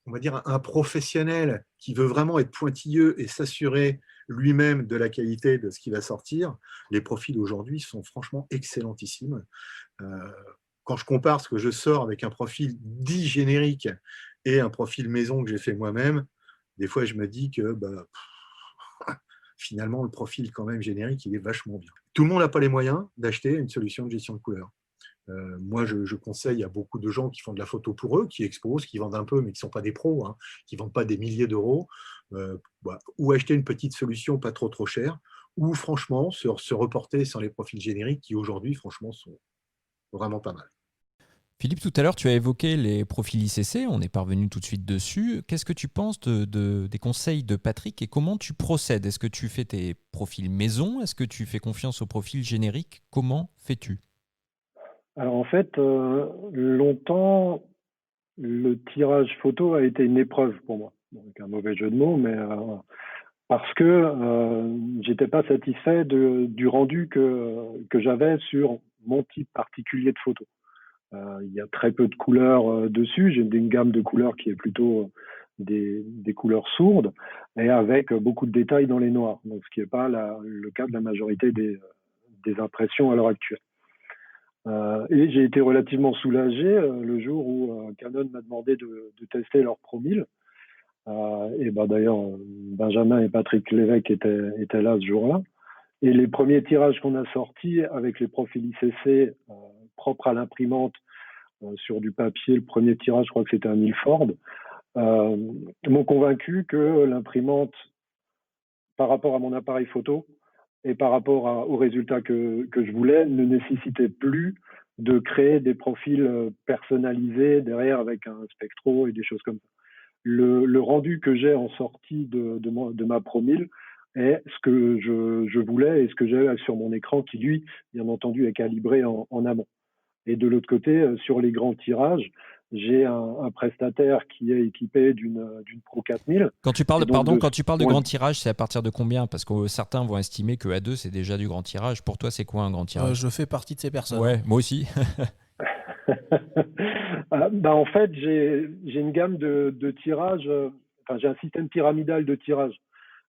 un professionnel qui veut vraiment être pointilleux et s'assurer lui-même de la qualité de ce qui va sortir, les profils aujourd'hui sont franchement excellentissimes. Quand je compare ce que je sors avec un profil dit générique et un profil maison que j'ai fait moi-même, des fois je me dis que finalement le profil quand même générique, il est vachement bien. Tout le monde n'a pas les moyens d'acheter une solution de gestion de couleurs. Moi, je conseille à beaucoup de gens qui font de la photo pour eux, qui exposent, qui vendent un peu, mais qui ne sont pas des pros, qui ne vendent pas des milliers d'euros, ou acheter une petite solution pas trop chère, ou franchement se reporter sur les profils génériques qui aujourd'hui, franchement, sont vraiment pas mal. Philippe, tout à l'heure, tu as évoqué les profils ICC, on est parvenu tout de suite dessus. Qu'est-ce que tu penses des conseils de Patrick et comment tu procèdes ? Est-ce que tu fais tes profils maison ? Est-ce que tu fais confiance aux profils génériques ? Comment fais-tu ? Alors en fait, longtemps, le tirage photo a été une épreuve pour moi. Avec un mauvais jeu de mots, mais parce que j'étais pas satisfait du rendu que j'avais sur mon type particulier de photo. Il y a très peu de couleurs dessus. J'ai une gamme de couleurs qui est plutôt des couleurs sourdes et avec beaucoup de détails dans les noirs, donc ce qui n'est pas le cas de la majorité des impressions à l'heure actuelle. Et j'ai été relativement soulagé le jour où Canon m'a demandé de tester leur Pro 1000. Et d'ailleurs, Benjamin et Patrick Lévesque étaient là ce jour-là. Et les premiers tirages qu'on a sortis avec les profils ICC propres à l'imprimante sur du papier, le premier tirage, je crois que c'était un Ilford, m'ont convaincu que l'imprimante, par rapport à mon appareil photo et par rapport aux résultats que je voulais, ne nécessitait plus de créer des profils personnalisés derrière avec un Spectro et des choses comme ça. Le rendu que j'ai en sortie de ma Pro 1000 est ce que je voulais et ce que j'ai sur mon écran qui, lui, bien entendu, est calibré en amont. Et de l'autre côté, sur les grands tirages, j'ai un prestataire qui est équipé d'une Pro 4000. Quand tu parles de grand tirage, c'est à partir de combien ? Parce que certains vont estimer que A2, c'est déjà du grand tirage. Pour toi, c'est quoi un grand tirage ? Je fais partie de ces personnes. Ouais, moi aussi. En fait, j'ai une gamme de tirages. J'ai un système pyramidal de tirage.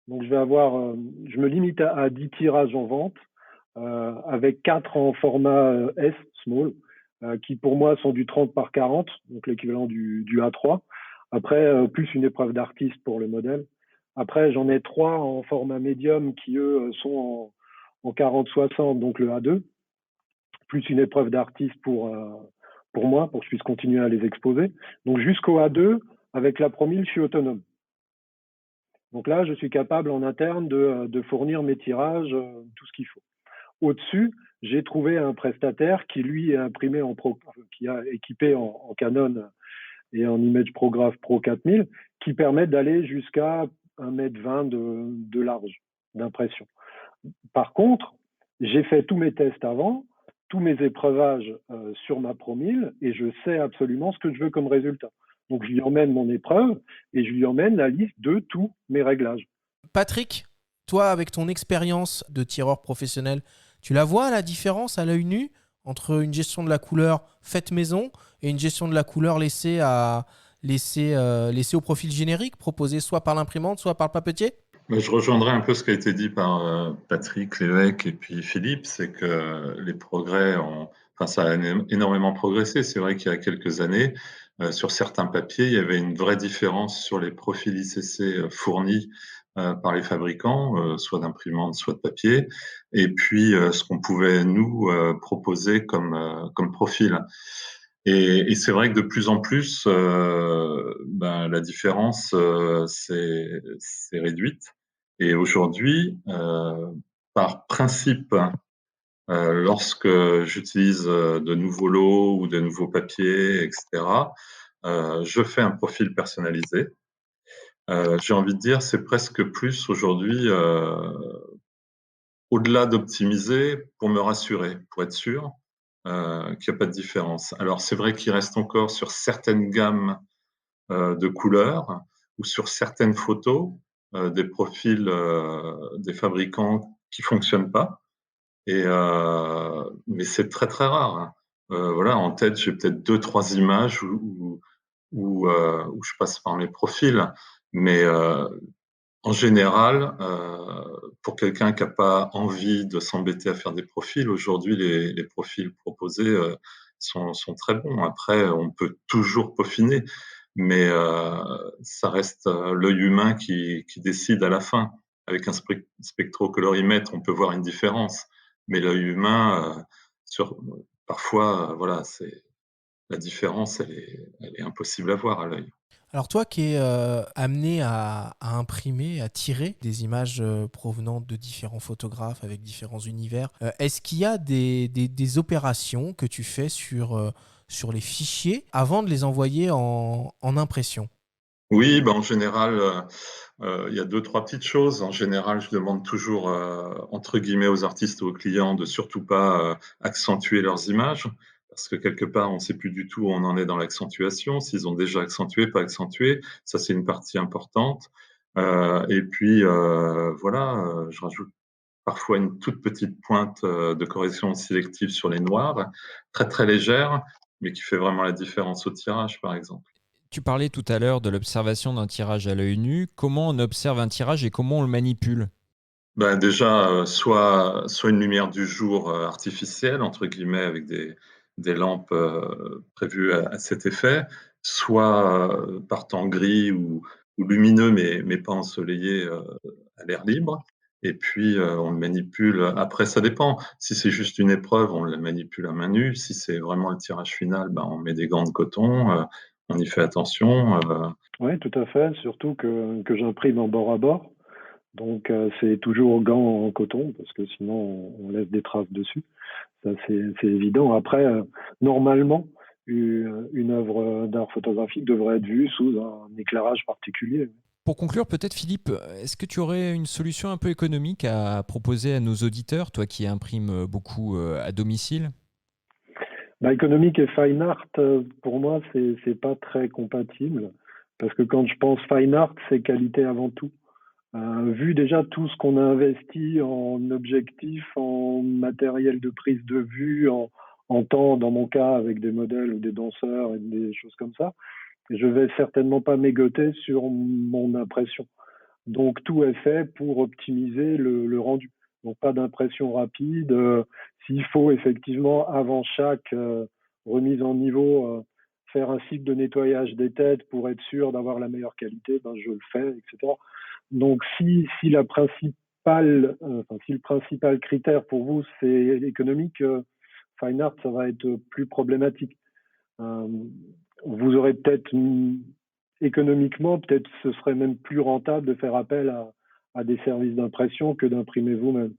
Donc, je me limite à 10 tirages en vente, avec 4 en format S, small, qui pour moi sont du 30 par 40, donc l'équivalent du A3. Après, plus une épreuve d'artiste pour le modèle. Après, j'en ai 3 en format médium qui, eux, sont en 40-60, donc le A2, plus une épreuve d'artiste pour moi, pour que je puisse continuer à les exposer. Donc, jusqu'au A2, avec la Pro 1000, je suis autonome. Donc là, je suis capable en interne de fournir mes tirages, tout ce qu'il faut. Au-dessus, j'ai trouvé un prestataire qui, lui, est imprimé qui a équipé en Canon et en Image Prograph Pro 4000, qui permettent d'aller jusqu'à 1,20 m de large d'impression. Par contre, j'ai fait tous mes tests avant, tous mes épreuvages sur ma Pro 1000, et je sais absolument ce que je veux comme résultat. Donc, je lui emmène mon épreuve et je lui emmène la liste de tous mes réglages. Patrick, toi, avec ton expérience de tireur professionnel, tu la vois la différence à l'œil nu entre une gestion de la couleur faite maison et une gestion de la couleur laissée au profil générique proposé soit par l'imprimante, soit par le papetier ? Mais je rejoindrai un peu ce qui a été dit par Patrick Lévesque et puis Philippe, c'est que les progrès enfin, ça a énormément progressé. C'est vrai qu'il y a quelques années, sur certains papiers, il y avait une vraie différence sur les profils ICC fournis par les fabricants, soit d'imprimantes, soit de papier, et puis ce qu'on pouvait nous proposer comme profil. Et c'est vrai que de plus en plus, ben, la différence s'est réduite. Et aujourd'hui, par principe, lorsque j'utilise de nouveaux lots ou de nouveaux papiers, etc., je fais un profil personnalisé. J'ai envie de dire, c'est presque plus aujourd'hui, au-delà d'optimiser, pour me rassurer, pour être sûr qu'il n'y a pas de différence. Alors c'est vrai qu'il reste encore sur certaines gammes de couleurs ou sur certaines photos des profils des fabricants qui fonctionnent pas. Mais c'est très très rare, hein. Voilà, en tête, j'ai peut-être 2, 3 images où je passe par mes profils, mais en général, pour quelqu'un qui n'a pas envie de s'embêter à faire des profils, aujourd'hui, les profils proposés sont très bons. Après, on peut toujours peaufiner, mais ça reste l'œil humain qui décide à la fin. Avec un spectrocolorimètre, on peut voir une différence, mais l'œil humain, parfois, voilà, la différence, elle est impossible à voir à l'œil. Alors toi qui es amené à imprimer, à tirer des images provenant de différents photographes avec différents univers, est-ce qu'il y a des opérations que tu fais sur les fichiers avant de les envoyer en impression? Oui, ben en général, il y a 2, 3 petites choses. En général, je demande toujours, entre guillemets, aux artistes ou aux clients de surtout pas accentuer leurs images, parce que quelque part, on ne sait plus du tout où on en est dans l'accentuation, s'ils ont déjà accentué, pas accentué. Ça, c'est une partie importante. Et puis, voilà, je rajoute parfois une toute petite pointe de correction sélective sur les noirs, très très légère, mais qui fait vraiment la différence au tirage, par exemple. Tu parlais tout à l'heure de l'observation d'un tirage à l'œil nu. Comment on observe un tirage et comment on le manipule? Ben déjà, soit une lumière du jour artificielle, entre guillemets, avec des lampes prévues à cet effet, soit par temps gris ou lumineux, mais pas ensoleillé à l'air libre. Et puis, on le manipule. Après, ça dépend. Si c'est juste une épreuve, on le manipule à main nue. Si c'est vraiment le tirage final, ben, on met des gants de coton, on y fait attention. Oui, tout à fait, surtout que j'imprime en bord à bord. Donc, c'est toujours gants en coton, parce que sinon, on laisse des traces dessus. Ça, c'est évident. Après, normalement, une œuvre d'art photographique devrait être vue sous un éclairage particulier. Pour conclure, peut-être Philippe, est-ce que tu aurais une solution un peu économique à proposer à nos auditeurs, toi qui imprimes beaucoup à domicile? Bah, économique et fine art, pour moi, c'est pas très compatible. Parce que quand je pense fine art, c'est qualité avant tout. Vu déjà tout ce qu'on a investi en objectifs, en matériel de prise de vue, en temps, dans mon cas, avec des modèles ou des danseurs et des choses comme ça, je vais certainement pas mégoter sur mon impression. Donc tout est fait pour optimiser le rendu. Donc pas d'impression rapide. S'il faut effectivement, avant chaque remise en niveau, faire un cycle de nettoyage des têtes pour être sûr d'avoir la meilleure qualité, ben, je le fais, etc. Donc si la principale, si le principal critère pour vous c'est économique, fine art ça va être plus problématique. Euh, Vous aurez peut-être économiquement, peut-être ce serait même plus rentable de faire appel à des services d'impression que d'imprimer vous-même.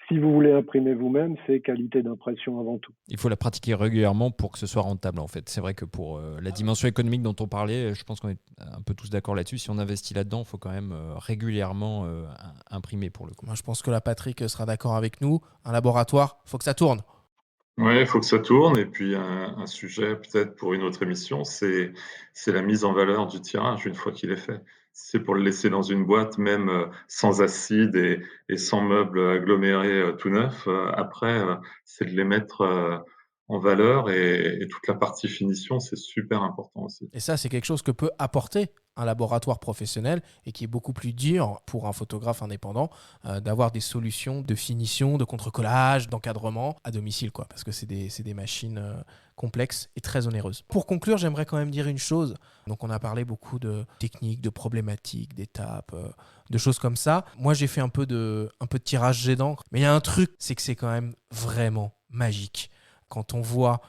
Si vous voulez imprimer vous-même, c'est qualité d'impression avant tout. Il faut la pratiquer régulièrement pour que ce soit rentable en fait. C'est vrai que pour la dimension économique dont on parlait, je pense qu'on est un peu tous d'accord là-dessus. Si on investit là-dedans, il faut quand même régulièrement imprimer pour le coup. Moi, je pense que la Patrick sera d'accord avec nous. Un laboratoire, faut que ça tourne. Oui, il faut que ça tourne. Et puis, un sujet peut-être pour une autre émission, c'est la mise en valeur du tirage une fois qu'il est fait. Si c'est pour le laisser dans une boîte, même sans acide et sans meubles agglomérés tout neufs, après, c'est de les mettre en valeur et toute la partie finition, c'est super important aussi. Et ça, c'est quelque chose que peut apporter un laboratoire professionnel et qui est beaucoup plus dur pour un photographe indépendant d'avoir des solutions de finition, de contre-collage, d'encadrement à domicile, quoi, parce que c'est des machines complexes et très onéreuses. Pour conclure, j'aimerais quand même dire une chose. Donc, on a parlé beaucoup de techniques, de problématiques, d'étapes, de choses comme ça. Moi, j'ai fait un peu de tirage jet d'encre, mais il y a un truc, c'est que c'est quand même vraiment magique. Quand on voit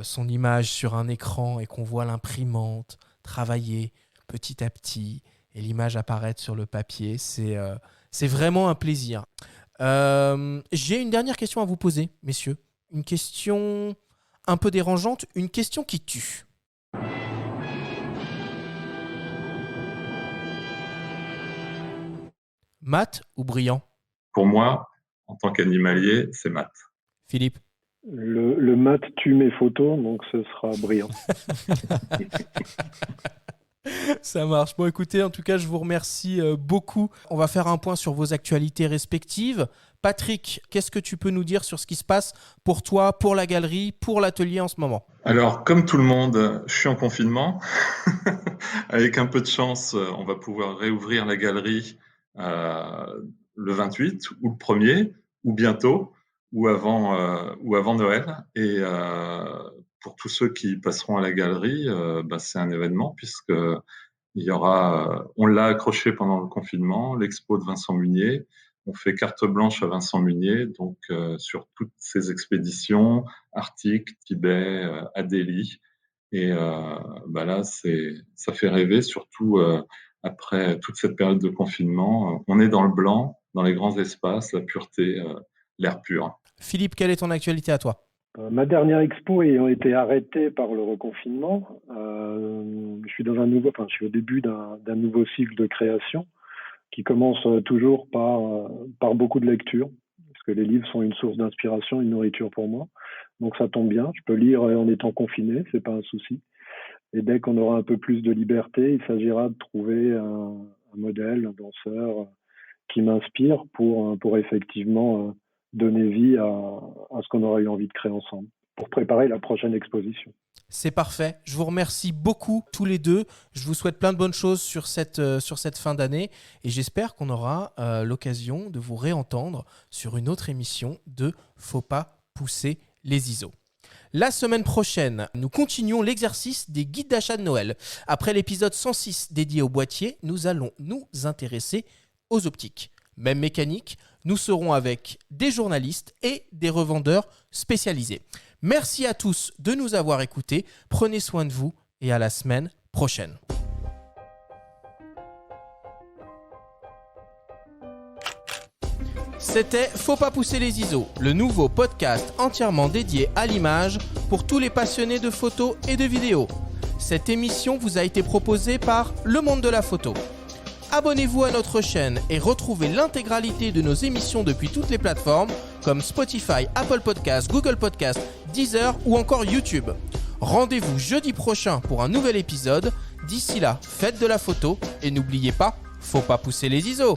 son image sur un écran et qu'on voit l'imprimante travailler petit à petit et l'image apparaître sur le papier, c'est vraiment un plaisir. J'ai une dernière question à vous poser, messieurs. Une question un peu dérangeante, une question qui tue. Mat ou brillant ? Pour moi, en tant qu'animalier, c'est mat. Philippe ? Le mat tue mes photos, donc ce sera brillant. Ça marche. Bon, écoutez, en tout cas, je vous remercie beaucoup. On va faire un point sur vos actualités respectives. Patrick, qu'est-ce que tu peux nous dire sur ce qui se passe pour toi, pour la galerie, pour l'atelier en ce moment ? Alors, comme tout le monde, je suis en confinement. Avec un peu de chance, on va pouvoir réouvrir la galerie le 28 ou le 1er, ou bientôt, ou avant Noël. Et pour tous ceux qui passeront à la galerie, c'est un événement puisque il y aura, on l'a accroché pendant le confinement, l'expo de Vincent Munier. On fait carte blanche à Vincent Munier, donc sur toutes ses expéditions, Arctique, Tibet, Adélie. Et là, ça fait rêver, surtout après toute cette période de confinement. On est dans le blanc, dans les grands espaces, la pureté, l'air pur. Philippe, quelle est ton actualité à toi ? Ma dernière expo ayant été arrêtée par le reconfinement, je suis au début d'un nouveau cycle de création qui commence toujours par beaucoup de lecture, parce que les livres sont une source d'inspiration, une nourriture pour moi. Donc ça tombe bien, je peux lire en étant confiné, c'est pas un souci. Et dès qu'on aura un peu plus de liberté, il s'agira de trouver un modèle, un danseur qui m'inspire pour effectivement donner vie à ce qu'on aurait eu envie de créer ensemble, pour préparer la prochaine exposition. C'est parfait. Je vous remercie beaucoup tous les deux. Je vous souhaite plein de bonnes choses sur cette fin d'année et j'espère qu'on aura l'occasion de vous réentendre sur une autre émission de Faut pas pousser les ISO. La semaine prochaine, nous continuons l'exercice des guides d'achat de Noël. Après l'épisode 106 dédié au boîtier, nous allons nous intéresser aux optiques. Même mécanique, nous serons avec des journalistes et des revendeurs spécialisés. Merci à tous de nous avoir écoutés. Prenez soin de vous et à la semaine prochaine. C'était Faut pas pousser les ISO, le nouveau podcast entièrement dédié à l'image pour tous les passionnés de photos et de vidéos. Cette émission vous a été proposée par Le Monde de la Photo. Abonnez-vous à notre chaîne et retrouvez l'intégralité de nos émissions depuis toutes les plateformes comme Spotify, Apple Podcasts, Google Podcasts, Deezer ou encore YouTube. Rendez-vous jeudi prochain pour un nouvel épisode. D'ici là, faites de la photo et n'oubliez pas, faut pas pousser les ISO.